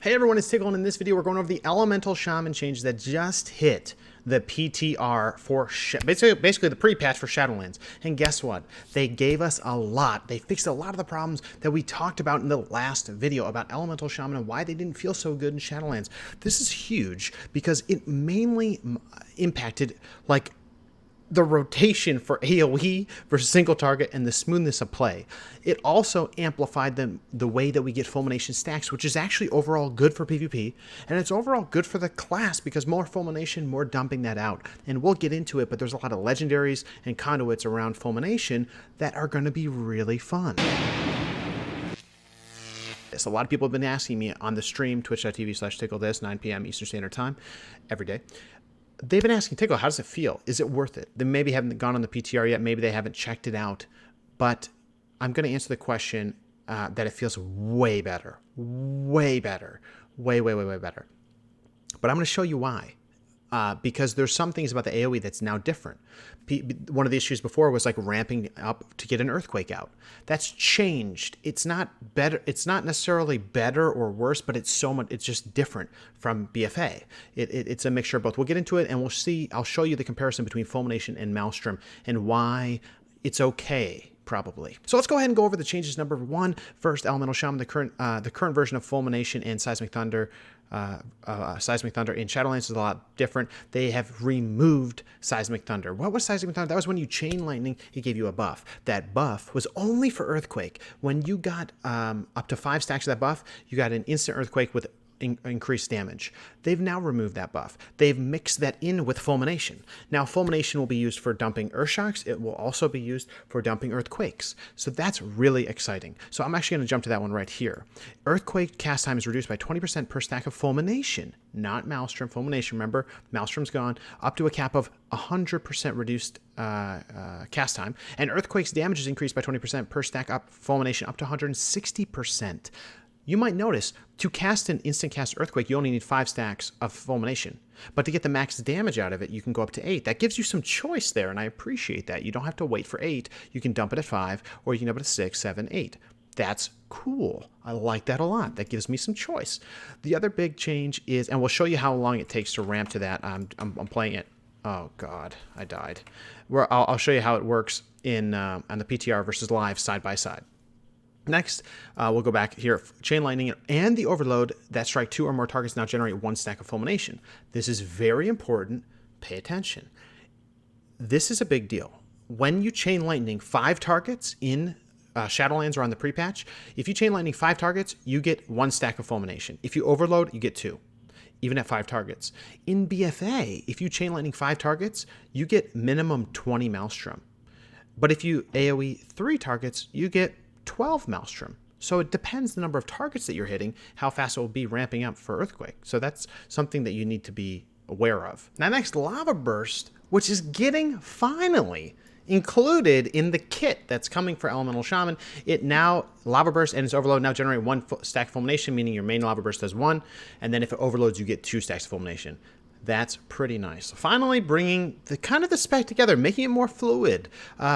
Hey everyone, it's Tiqqle, and in this video we're going over the elemental shaman changes that just hit the PTR for basically the pre-patch for Shadowlands. And guess what? They gave us a lot. They fixed a lot of the problems that we talked about in the last video about elemental shaman and why they didn't feel so good in Shadowlands. This is huge because it mainly impacted like the rotation for AoE versus single target and the smoothness of play. It also amplified the way that we get Fumination stacks, which is actually overall good for PvP, and it's overall good for the class because more Fumination, more dumping that out. And we'll get into it, but there's a lot of legendaries and conduits around Fumination that are going to be really fun. A lot of people have been asking me on the stream, twitch.tv/TiqqleThis, 9 p.m. Eastern Standard Time, every day. They've been asking, Tiqqle, how does it feel? Is it worth it? They maybe haven't gone on the PTR yet. Maybe they haven't checked it out. But I'm going to answer the question that it feels way better. Way better. Way better. But I'm going to show you why. Because there's some things about the AoE that's now different. One of the issues before was like ramping up to get an earthquake out. That's changed. It's not better. It's not necessarily better or worse, but it's so much. It's just different from BFA. It's a mixture of both. We'll get into it and we'll see. I'll show you the comparison between Fumination and Maelstrom and why it's okay. Probably. So let's go ahead and go over the changes. Number one, first, Elemental Shaman, the current version of Fumination and Seismic Thunder. Seismic Thunder in Shadowlands is a lot different. They have removed Seismic Thunder. What was Seismic Thunder? That was when you chain lightning, it gave you a buff. That buff was only for Earthquake. When you got up to 5 stacks of that buff, you got an instant Earthquake with increased damage. They've now removed that buff. They've mixed that in with Fumination. Now Fumination will be used for dumping Earthshocks. It will also be used for dumping Earthquakes. So that's really exciting. So I'm actually going to jump to that one right here. Earthquake cast time is reduced by 20% per stack of Fumination, not Maelstrom. Fumination, remember, Maelstrom's gone, up to a cap of 100% reduced cast time. And Earthquake's damage is increased by 20% per stack up Fumination up to 160%. You might notice, to cast an instant cast Earthquake, you only need 5 stacks of Fumination. But to get the max damage out of it, you can go up to 8. That gives you some choice there, and I appreciate that. You don't have to wait for 8. You can dump it at 5, or you can dump it at 6, 7, 8. That's cool. I like that a lot. That gives me some choice. The other big change is, and we'll show you how long it takes to ramp to that. I'm playing it. Oh, God, I died. I'll show you how it works on the PTR versus live side by side. Next, we'll go back here. Chain Lightning and the Overload that strike 2 or more targets now generate 1 stack of Fumination. This is very important. Pay attention. This is a big deal. When you Chain Lightning 5 targets in Shadowlands or on the pre-patch, if you Chain Lightning 5 targets, you get 1 stack of Fumination. If you Overload, you get 2, even at 5 targets. In BFA, if you Chain Lightning 5 targets, you get minimum 20 Maelstrom. But if you AoE 3 targets, you get 12 Maelstrom. So it depends the number of targets that you're hitting, how fast it will be ramping up for Earthquake. So that's something that you need to be aware of. Now next, Lava Burst, which is getting finally included in the kit that's coming for Elemental Shaman. It now, Lava Burst and its Overload now generate 1 stack of Fumination, meaning your main Lava Burst does 1, and then if it overloads, you get 2 stacks of Fumination. That's pretty nice. Finally, bringing the kind of the spec together, making it more fluid,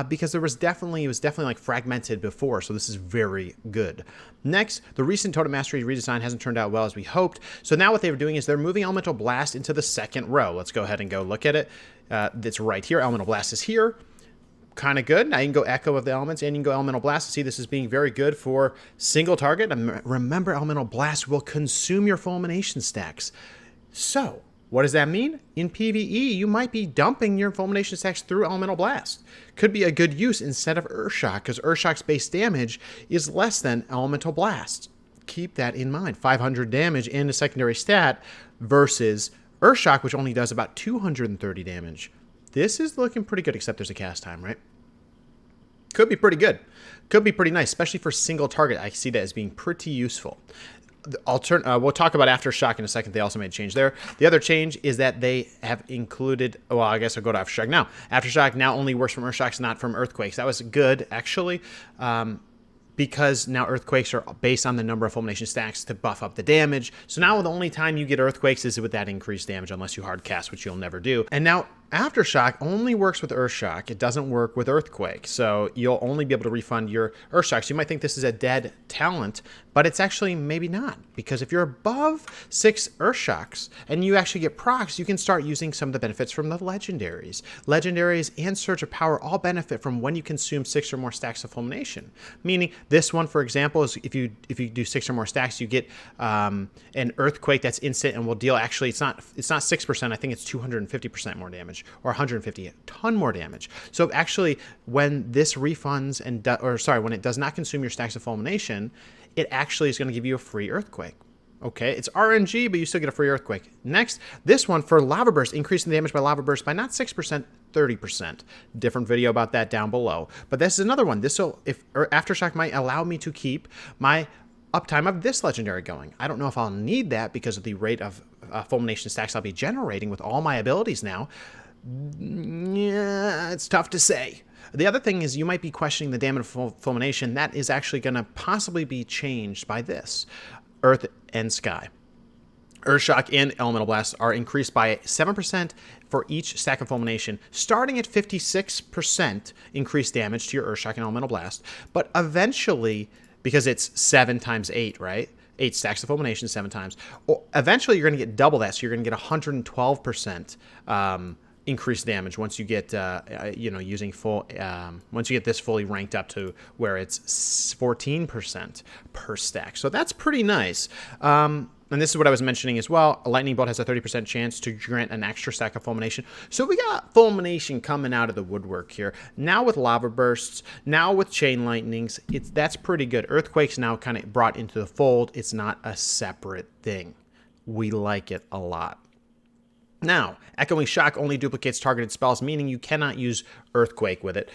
because it was definitely like fragmented before. So this is very good. Next, the recent Totem Mastery redesign hasn't turned out well as we hoped. So now what they're doing is they're moving Elemental Blast into the 2nd row. Let's go ahead and go look at it. It's right here. Elemental Blast is here. Kind of good. Now you can go Echo of the Elements and you can go Elemental Blast. See, this is being very good for single target. And remember, Elemental Blast will consume your Fulmination stacks. So what does that mean? In PvE, you might be dumping your Fulmination stacks through Elemental Blast. Could be a good use instead of Earthshock, because Earthshock's base damage is less than Elemental Blast. Keep that in mind. 500 damage in a secondary stat versus Earthshock, which only does about 230 damage. This is looking pretty good, except there's a cast time, right? Could be pretty good. Could be pretty nice, especially for single target. I see that as being pretty useful. We'll talk about Aftershock in a second. They also made a change there. The other change is that they have included, well, I guess I'll go to Aftershock now. Aftershock now only works from Earthshocks, not from Earthquakes. That was good, actually, because now Earthquakes are based on the number of Fulmination stacks to buff up the damage. So now the only time you get Earthquakes is with that increased damage, unless you hard cast, which you'll never do. And now Aftershock only works with Earthshock. It doesn't work with Earthquake. So you'll only be able to refund your Earthshocks. You might think this is a dead talent, but it's actually maybe not. Because if you're above 6 Earthshocks and you actually get procs, you can start using some of the benefits from the Legendaries. Legendaries and Surge of Power all benefit from when you consume 6 or more stacks of Fulmination. Meaning this one, for example, is if you do 6 or more stacks, you get an Earthquake that's instant and will deal, actually, it's not 6%, I think it's 250% more damage. Or 150, a ton more damage. So actually, when this refunds and when it does not consume your stacks of Fulmination, it actually is going to give you a free Earthquake. Okay, it's RNG, but you still get a free Earthquake. Next, this one for Lava Burst, increasing the damage by Lava Burst by not 6%, 30%. Different video about that down below. But this is another one. This will, if Aftershock might allow me to keep my uptime of this legendary going. I don't know if I'll need that because of the rate of Fulmination stacks I'll be generating with all my abilities now. Yeah, it's tough to say. The other thing is you might be questioning the damage of Fulmination. That is actually going to possibly be changed by this. Earth and Sky. Earthshock and Elemental Blast are increased by 7% for each stack of Fulmination, starting at 56% increased damage to your Earthshock and Elemental Blast. But eventually, because it's 7 times 8, right? 8 stacks of Fulmination 7 times. Or eventually, you're going to get double that, so you're going to get 112% increased damage once you get using full once you get this fully ranked up to where it's 14% per stack. So that's pretty nice. And this is what I was mentioning as well. A Lightning Bolt has a 30% chance to grant an extra stack of Fulmination. So we got Fulmination coming out of the woodwork here. Now with Lava Bursts, now with Chain Lightnings, that's pretty good. Earthquake's now kind of brought into the fold. It's not a separate thing. We like it a lot. Now, Echoing Shock only duplicates targeted spells, meaning you cannot use Earthquake with it.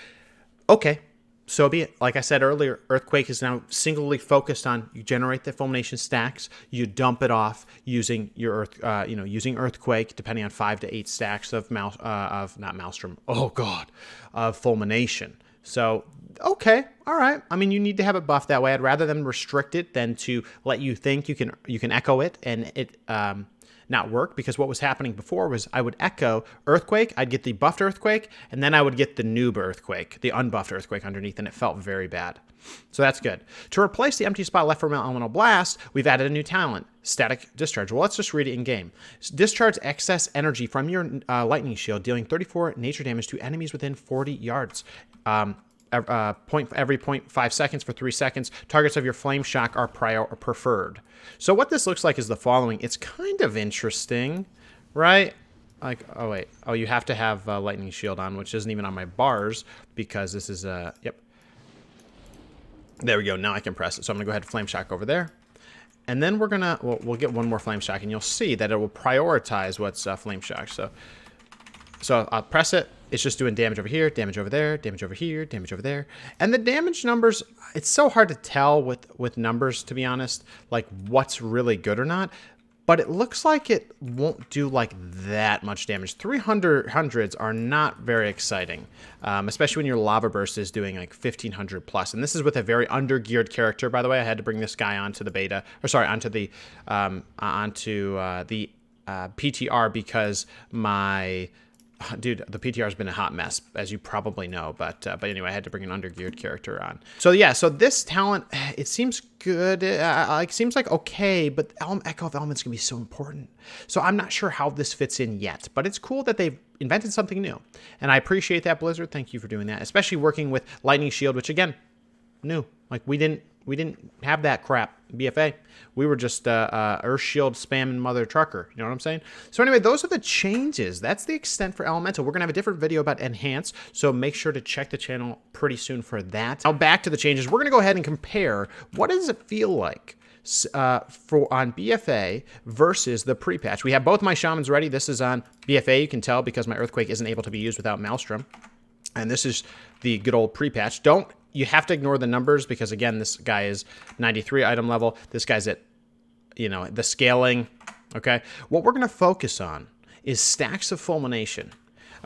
Okay, so be it. Like I said earlier, Earthquake is now singularly focused on you generate the Fulmination stacks, you dump it off using your using Earthquake, depending on 5 to 8 stacks of of Fulmination. So, okay, all right. I mean, you need to have it buffed that way. I'd rather them restrict it than to let you think you can echo it and it not work, because what was happening before was I would echo Earthquake, I'd get the buffed Earthquake, and then I would get the noob Earthquake, the unbuffed Earthquake underneath, and it felt very bad. So that's good. To replace the empty spot left from Elemental Blast, we've added a new talent, Static Discharge. Well, let's just read it in game. Discharge excess energy from your Lightning Shield, dealing 34 nature damage to enemies within 40 yards. Every 0.5 seconds for 3 seconds. Targets of your Flame Shock are preferred. So what this looks like is the following. It's kind of interesting, right? Like, oh wait, oh, you have to have Lightning Shield on, which isn't even on my bars because this is yep. There we go. Now I can press it. So I'm gonna go ahead and Flame Shock over there, and then we're gonna we'll get one more Flame Shock, and you'll see that it will prioritize what's Flame Shock. So I'll press it. It's just doing damage over here, damage over there, damage over here, damage over there. And the damage numbers, it's so hard to tell with numbers, to be honest, like what's really good or not. But it looks like it won't do like that much damage. 300s are not very exciting, especially when your Lava Burst is doing like 1500 plus. And this is with a very under-geared character, by the way. I had to bring this guy onto the beta, or sorry, onto the PTR because my... Dude, the PTR has been a hot mess, as you probably know, but anyway, I had to bring an under-geared character on. So yeah, so this talent, it seems good, it seems like okay, but Echo of Elements can be so important. So I'm not sure how this fits in yet, but it's cool that they've invented something new, and I appreciate that, Blizzard. Thank you for doing that, especially working with Lightning Shield, which again, new. Like we didn't have that crap, BFA. We were just Earth Shield spamming mother trucker. You know what I'm saying? So anyway, those are the changes. That's the extent for Elemental. We're going to have a different video about Enhance, so make sure to check the channel pretty soon for that. Now back to the changes. We're going to go ahead and compare what does it feel like on BFA versus the pre-patch. We have both my Shamans ready. This is on BFA. You can tell because my Earthquake isn't able to be used without Maelstrom. And this is the good old pre-patch. You have to ignore the numbers because, again, this guy is 93 item level. This guy's at, the scaling, okay? What we're going to focus on is stacks of Fulmination.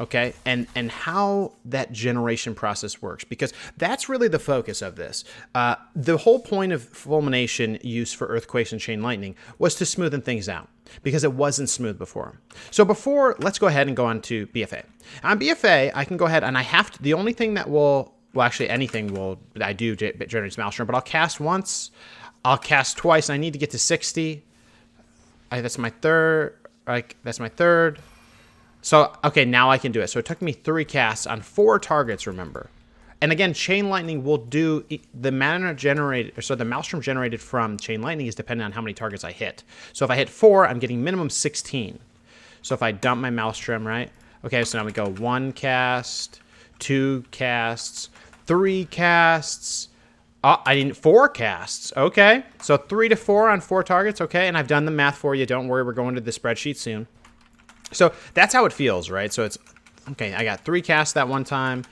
okay, and how that generation process works, because that's really the focus of this. The whole point of Fulmination use for earthquakes and chain lightning was to smoothen things out, because it wasn't smooth before. So before, let's go ahead and go on to BFA. On BFA, I can go ahead and I have to, the only thing that will, well, actually anything will, I do generates Maelstrom, but I'll cast once, I'll cast twice, and I need to get to 60. That's my third, that's my third. So, okay, now I can do it. So it took me 3 casts on 4 targets, remember. And again, Chain Lightning will do, the mana generated, so the Maelstrom generated from Chain Lightning is dependent on how many targets I hit. So if I hit 4, I'm getting minimum 16. So if I dump my Maelstrom, right? Okay, so now we go 1 cast, 2 casts, 3 casts. Oh, I didn't, 4 casts. Okay, so 3 to 4 on 4 targets. Okay, and I've done the math for you. Don't worry, we're going to the spreadsheet soon. So that's how it feels, right? So it's, okay, I got 3 casts that one time.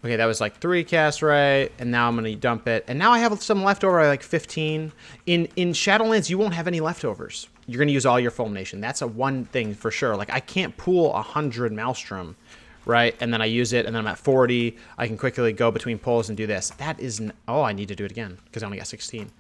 Okay, that was like 3 casts, right? And now I'm going to dump it. And now I have some leftover, like 15. In Shadowlands, you won't have any leftovers. You're going to use all your Fulmination. That's a one thing for sure. Like, I can't pool 100 Maelstrom, right? And then I use it, and then I'm at 40. I can quickly go between pulls and do this. That is, oh, I need to do it again because I only got 16.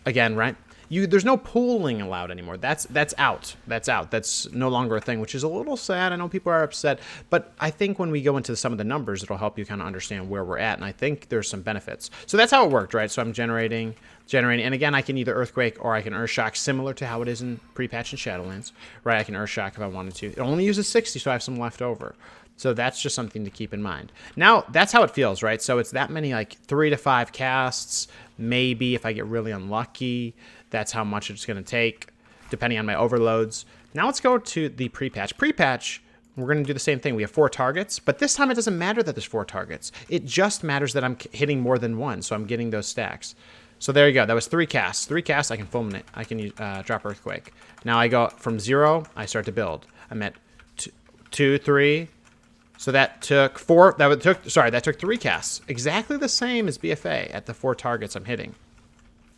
Again, right? There's no pooling allowed anymore. That's out. That's out. That's no longer a thing, which is a little sad. I know people are upset, but I think when we go into some of the numbers, it'll help you kind of understand where we're at, and I think there's some benefits. So that's how it worked, right? So I'm generating, and again, I can either Earthquake or I can Earthshock, similar to how it is in Prepatch and Shadowlands, right? I can Earthshock if I wanted to. It only uses 60, so I have some left over. So that's just something to keep in mind. Now, that's how it feels, right? So it's that many, like 3 to 5 casts, maybe if I get really unlucky. That's how much it's going to take, depending on my overloads. Now let's go to the Prepatch. Prepatch, we're going to do the same thing. We have 4 targets, but this time it doesn't matter that there's 4 targets. It just matters that I'm hitting more than 1, so I'm getting those stacks. So there you go. That was 3 casts. 3 casts, I can Fulminate. I can use, drop Earthquake. Now I go from 0, I start to build. I'm at 2, 3. So that took 4. That took 3 casts. Exactly the same as BFA at the 4 targets I'm hitting.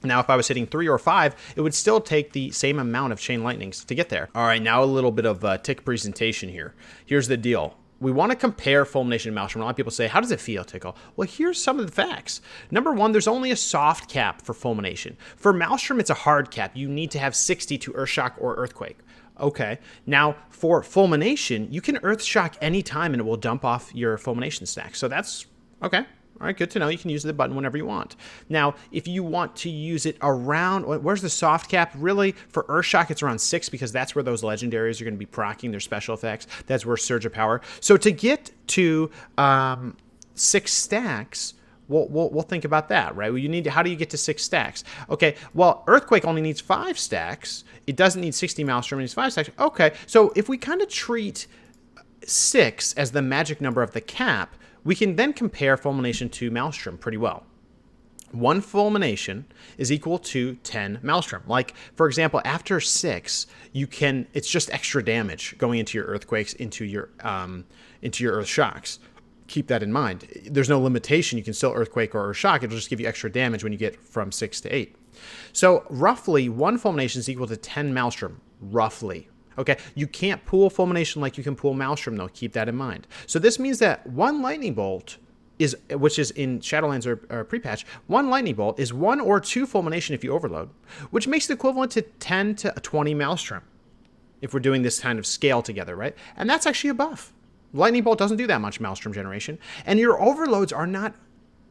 Now, if I was hitting 3 or 5, it would still take the same amount of Chain Lightnings to get there. All right, now a little bit of tick presentation here. Here's the deal. We want to compare Fulmination and Maelstrom. A lot of people say, how does it feel, Tiqqle? Well, here's some of the facts. Number 1, there's only a soft cap for Fulmination. For Maelstrom, it's a hard cap. You need to have 60 to Earthshock or Earthquake. Okay, now for Fulmination, you can Earthshock anytime and it will dump off your Fulmination stack. So that's, okay. All right, good to know. You can use the button whenever you want. Now, if you want to use it around, where's the soft cap? Really, for Earthshock, it's around 6 because that's where those legendaries are going to be proccing their special effects. That's where Surge of Power. So to get to 6 stacks, we'll think about that, right? Well, you need to, how do you get to 6 stacks? Okay, well, Earthquake only needs 5 stacks. It doesn't need 60 Maelstrom, it needs 5 stacks. Okay, so if we kind of treat 6 as the magic number of the cap, we can then compare Fulmination to Maelstrom pretty well. 1 Fulmination is equal to 10 Maelstrom. Like, for example, after 6, you can, it's just extra damage going into your Earthquakes, into your Earthshocks. Keep that in mind. There's no limitation. You can still Earthquake or Earthshock. It'll just give you extra damage when you get from 6 to 8. So roughly, 1 Fulmination is equal to 10 Maelstrom, roughly. Okay, you can't pool Fulmination like you can pool Maelstrom, though. Keep that in mind. So this means that 1 Lightning Bolt is, which is in Shadowlands or Prepatch, 1 Lightning Bolt is 1 or 2 Fulmination if you overload, which makes it equivalent to 10 to 20 Maelstrom if we're doing this kind of scale together, right? And that's actually a buff. Lightning Bolt doesn't do that much Maelstrom generation, and your overloads are not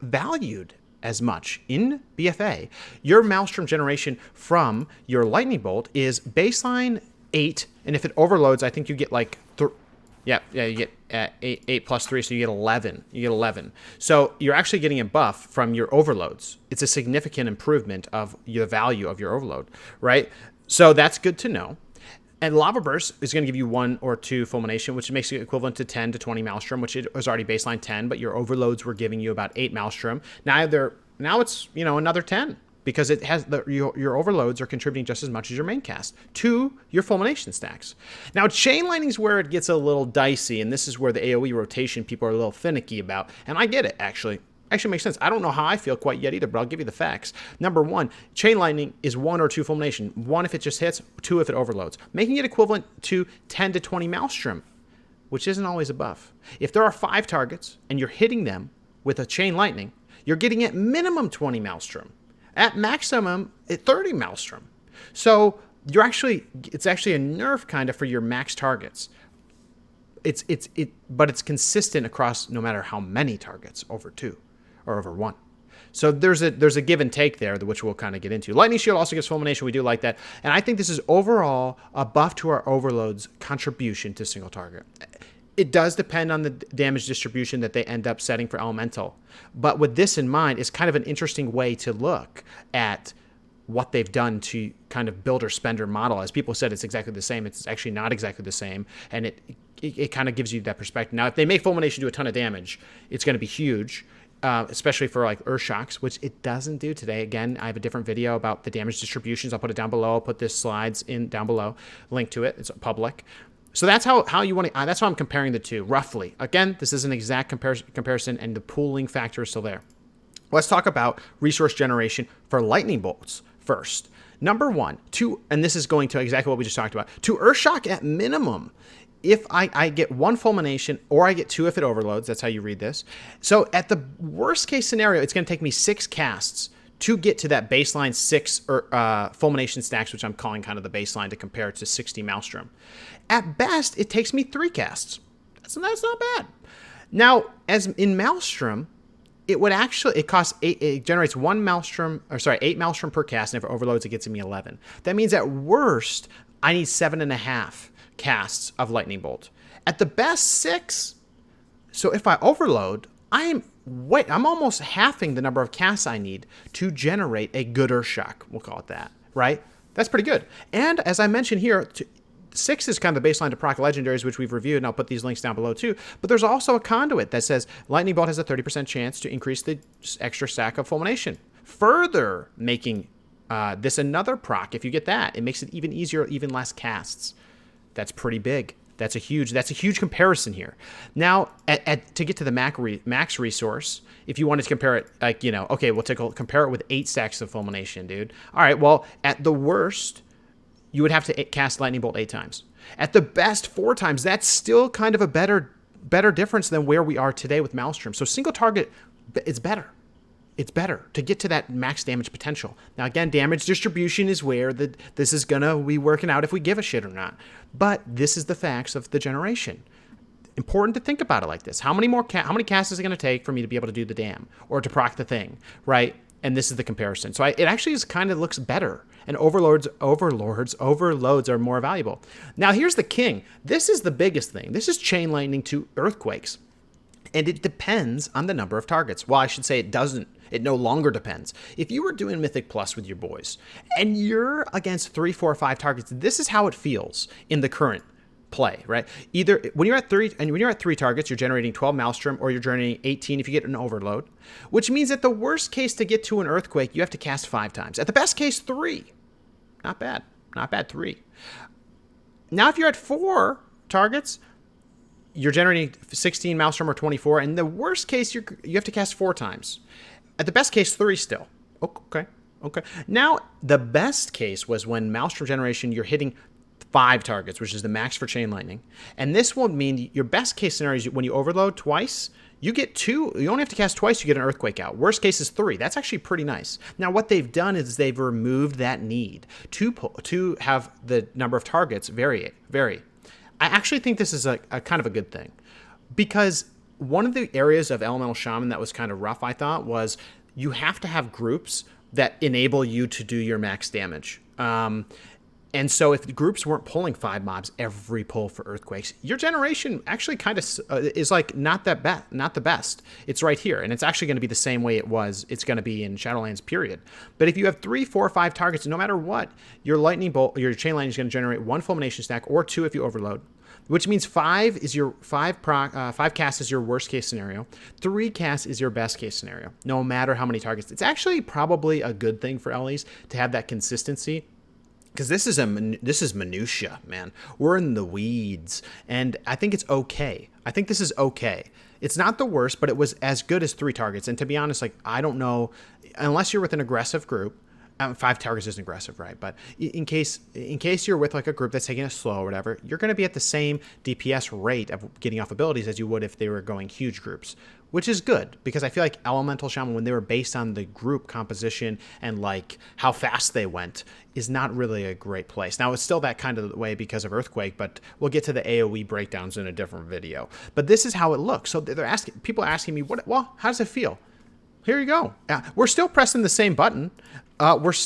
valued as much in BFA. Your Maelstrom generation from your Lightning Bolt is baseline 8, and if it overloads, I think you get like, you get 8 plus 3, so you get 11. You get 11. So you're actually getting a buff from your overloads. It's a significant improvement of the value of your overload, right? So that's good to know. And Lava Burst is going to give you 1 or 2 Fulmination, which makes it equivalent to 10 to 20 Maelstrom, which it was already baseline 10, but your overloads were giving you about 8 Maelstrom. Now it's, another 10. Because it has your overloads are contributing just as much as your main cast to your Fulmination stacks. Now, Chain Lightning is where it gets a little dicey, and this is where the AoE rotation people are a little finicky about. And I get it, actually. Actually makes sense. I don't know how I feel quite yet either, but I'll give you the facts. Number 1, Chain Lightning is 1 or 2 Fulmination. 1 if it just hits, 2 if it overloads, making it equivalent to 10 to 20 Maelstrom. which isn't always a buff. If there are 5 targets and you're hitting them with a Chain Lightning, you're getting at minimum 20 Maelstrom, at maximum 30 Maelstrom. So it's actually a nerf kind of for your max targets. But it's consistent across no matter how many targets over 2 or over 1. So there's a give and take there, which we'll kind of get into. Lightning Shield also gives Fulmination. We do like that. And I think this is overall a buff to our Overload's contribution to single target. It does depend on the damage distribution that they end up setting for Elemental. But with this in mind, it's kind of an interesting way to look at what they've done to kind of builder spender model. As people said, it's exactly the same. It's actually not exactly the same. And it kind of gives you that perspective. Now, if they make Fulmination do a ton of damage, it's going to be huge. Especially for like Earth Shocks, which it doesn't do today. Again, I have a different video about the damage distributions. I'll put it down below. I'll put this slides in down below. Link to it. It's public. So that's how you want to. That's how I'm comparing the two roughly. Again, this is an exact comparison, and the pooling factor is still there. Let's talk about resource generation for lightning bolts first. Number 1, 2, and this is going to exactly what we just talked about. To Earth Shock at minimum. If I get 1 Fulmination, or I get 2 if it overloads, that's how you read this. So at the worst case scenario, it's going to take me 6 casts to get to that baseline 6 Fulmination stacks, which I'm calling kind of the baseline to compare to 60 Maelstrom. At best, it takes me 3 casts. That's not bad. Now, as in Maelstrom, it costs 8. It generates 8 Maelstrom per cast, and if it overloads, it gets me 11. That means at worst, I need 7.5 casts of Lightning Bolt. At the best, 6. So if I overload, I'm almost halving the number of casts I need to generate a good Earth Shock. We'll call it that, right? That's pretty good. And as I mentioned here, 6 is kind of the baseline to proc legendaries, which we've reviewed, and I'll put these links down below too. But there's also a conduit that says Lightning Bolt has a 30% chance to increase the extra stack of Fulmination, further making this another proc. If you get that, it makes it even easier, even less casts. That's pretty big. That's a huge comparison here. Now, to get to the max resource, if you wanted to compare it, like, okay, we'll compare it with 8 stacks of Fulmination, dude. All right, well, at the worst, you would have to cast Lightning Bolt 8 times. At the best, 4 times. That's still kind of a better difference than where we are today with Maelstrom. So single target, it's better. It's better to get to that max damage potential. Now, again, damage distribution is where this is going to be working out if we give a shit or not. But this is the facts of the generation. Important to think about it like this. How many casts is it going to take for me to be able to do the dam or to proc the thing, right? And this is the comparison. So it actually kind of looks better. And overloads are more valuable. Now, here's the king. This is the biggest thing. This is Chain Lightning to Earthquakes. And it depends on the number of targets. Well, I should say it doesn't. It no longer depends. If you were doing Mythic Plus with your boys and you're against 3, 4, 5 targets, this is how it feels in the current play, right? Either when you're at 3 targets, you're generating 12 Maelstrom, or you're generating 18 if you get an overload, which means at the worst case to get to an Earthquake, you have to cast 5 times. At the best case, 3. Not bad. 3. Now, if you're at 4 targets, you're generating 16 Maelstrom or 24, and the worst case, you have to cast 4 times. At the best case, 3 still. Okay. Now, the best case was when Maelstrom generation, you're hitting 5 targets, which is the max for Chain Lightning. And this will mean your best case scenario is when you overload twice, you get 2. You only have to cast twice, you get an Earthquake out. Worst case is 3. That's actually pretty nice. Now, what they've done is they've removed that need to have the number of targets vary. I actually think this is a kind of a good thing, because one of the areas of Elemental Shaman that was kind of rough, I thought, was you have to have groups that enable you to do your max damage. And so if the groups weren't pulling 5 mobs every pull for Earthquakes, your generation actually kind of is like not the best. It's right here, and it's actually going to be the same way it's going to be in Shadowlands, period. But if you have 3, 4, 5 targets, no matter what, your Lightning Bolt, your Chain Lightning is going to generate 1 Fulmination stack, or 2 if you overload. Which means 5 is your 5 casts is your worst case scenario. 3 casts is your best case scenario. No matter how many targets, it's actually probably a good thing for LEs to have that consistency, because this is minutia, man. We're in the weeds, and I think it's okay. I think this is okay. It's not the worst, but it was as good as 3 targets. And to be honest, like, I don't know, unless you're with an aggressive group, 5 targets isn't aggressive, right? But in case you're with like a group that's taking it slow or whatever, you're going to be at the same DPS rate of getting off abilities as you would if they were going huge groups, which is good because I feel like Elemental Shaman, when they were based on the group composition and like how fast they went, is not really a great place. Now, it's still that kind of way because of Earthquake, but we'll get to the AoE breakdowns in a different video. But this is how it looks. So people are asking me, well, how does it feel? Here you go. We're still pressing the same button.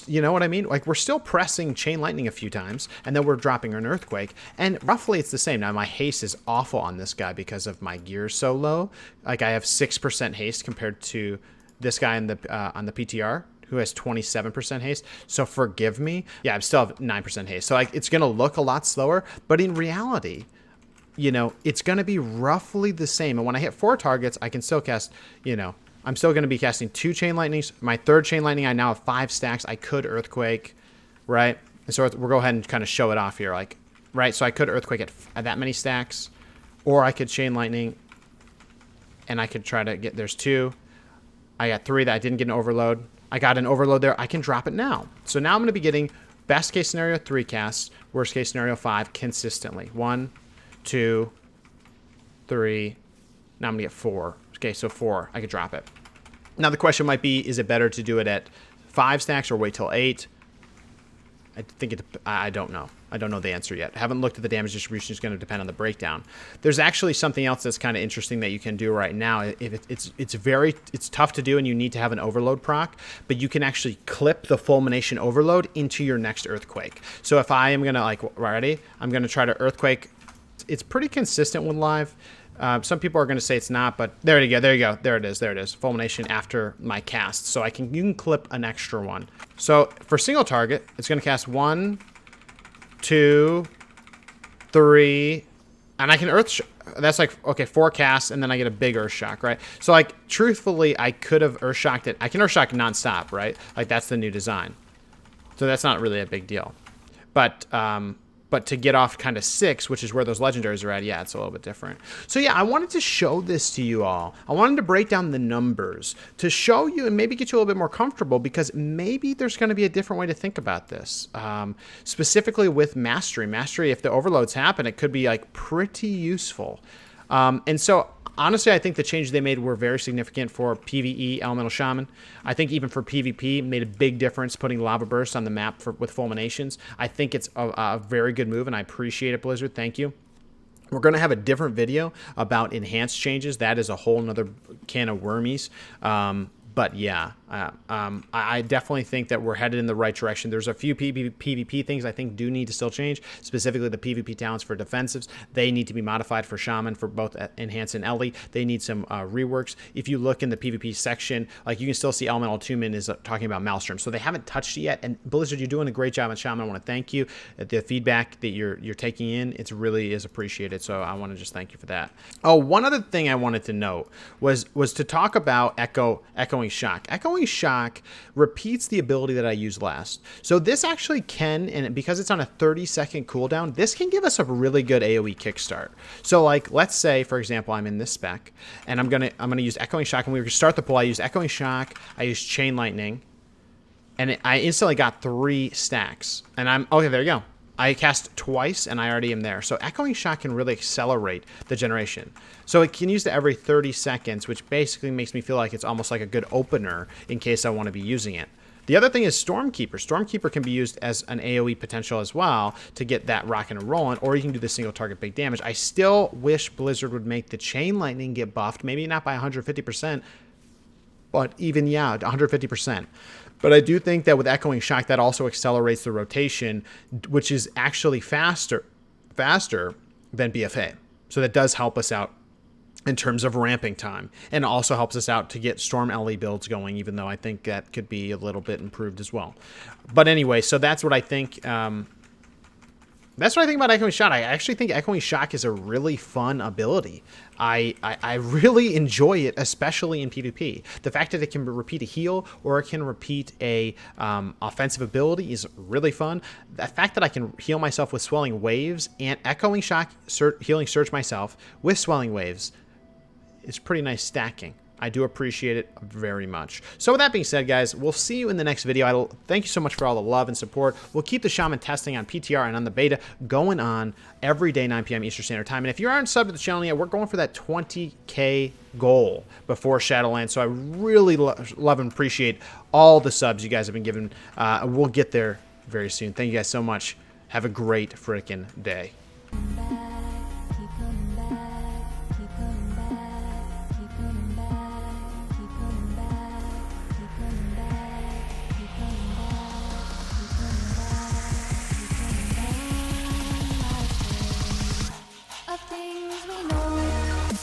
You know what I mean? Like, we're still pressing Chain Lightning a few times, and then we're dropping an Earthquake, and roughly it's the same. Now, my haste is awful on this guy because of my gear so low. Like, I have 6% haste compared to this guy on the PTR, who has 27% haste. So forgive me. Yeah, I still have 9% haste. So, like, it's going to look a lot slower, but in reality, you know, it's going to be roughly the same. And when I hit 4 targets, I can still cast, you know, I'm still going to be casting 2 Chain Lightnings. My 3rd Chain Lightning, I now have 5 stacks. I could Earthquake, right? And so we'll go ahead and kind of show it off here, like, right? So I could Earthquake at that many stacks, or I could Chain Lightning, and I could try to get, there's 2. I got 3 that I didn't get an overload. I got an overload there. I can drop it now. So now I'm going to be getting best case scenario 3 casts, worst case scenario 5 consistently. 1, 2, 3. Now I'm going to get 4. Okay, so 4. I could drop it. Now the question might be, is it better to do it at 5 stacks or wait till 8? I think I don't know. I don't know the answer yet. I haven't looked at the damage distribution. It's going to depend on the breakdown. There's actually something else that's kind of interesting that you can do right now. It's tough to do, and you need to have an overload proc, but you can actually clip the Fulmination overload into your next Earthquake. So if I am going to, like, ready, I'm going to try to Earthquake. It's pretty consistent with live. Some people are going to say it's not, but there you go. There it is. Fulmination after my cast. So you can clip an extra one. So for single target, it's going to cast 1, 2, 3, and I can that's like, okay, 4 casts, and then I get a big Earth Shock, right? So, like, truthfully, I could have Earth Shocked it. I can Earth Shock nonstop, right? Like, that's the new design. So that's not really a big deal. But to get off kind of 6, which is where those legendaries are at, yeah, it's a little bit different. So yeah, I wanted to show this to you all. I wanted to break down the numbers to show you and maybe get you a little bit more comfortable, because maybe there's going to be a different way to think about this. Specifically with Mastery. Mastery, if the overloads happen, it could be like pretty useful. And so honestly, I think the changes they made were very significant for PvE Elemental Shaman. I think even for PvP, made a big difference putting Lava Burst on the map with Fulminations. I think it's a very good move, and I appreciate it, Blizzard. Thank you. We're going to have a different video about enhanced changes. That is a whole nother can of wormies. But yeah, I definitely think that we're headed in the right direction. There's a few PvP things I think do need to still change, specifically the PvP talents for defensives. They need to be modified for Shaman for both Enhance and Ellie. They need some reworks. If you look in the PvP section, like, you can still see Elemental Attunement is talking about Maelstrom. So they haven't touched it yet. And Blizzard, you're doing a great job on Shaman. I want to thank you. The feedback that you're taking in, it really is appreciated. So I want to just thank you for that. Oh, one other thing I wanted to note was to talk about Echoing Shock. Echoing Shock repeats the ability that I used last. So this actually can, and because it's on a 30-second cooldown, this can give us a really good AoE kickstart. So, like, let's say, for example, I'm in this spec, and I'm gonna use Echoing Shock, and we were to start the pull. I use Echoing Shock, I use Chain Lightning, and I instantly got 3 stacks. And okay, there you go. I cast twice, and I already am there. So Echoing Shock can really accelerate the generation. So it can use it every 30 seconds, which basically makes me feel like it's almost like a good opener in case I want to be using it. The other thing is Stormkeeper. Stormkeeper can be used as an AoE potential as well to get that rocking and rolling, or you can do the single target big damage. I still wish Blizzard would make the Chain Lightning get buffed, maybe not by 150%, but even, yeah, 150%. But I do think that with Echoing Shock, that also accelerates the rotation, which is actually faster than BFA. So that does help us out in terms of ramping time, and also helps us out to get Storm LE builds going, even though I think that could be a little bit improved as well. But anyway, so that's what I think. That's what I think about Echoing Shock. I actually think Echoing Shock is a really fun ability. I really enjoy it, especially in PvP. The fact that it can repeat a heal or it can repeat a offensive ability is really fun. The fact that I can heal myself with Swelling Waves and Echoing Shock healing Surge myself with Swelling Waves is pretty nice stacking. I do appreciate it very much. So with that being said, guys, we'll see you in the next video. Thank you so much for all the love and support. We'll keep the Shaman testing on PTR and on the beta going on every day, 9 p.m. Eastern Standard Time. And if you aren't subbed to the channel yet, we're going for that 20K goal before Shadowlands. So I really love and appreciate all the subs you guys have been giving. We'll get there very soon. Thank you guys so much. Have a great freaking day. Of things we know.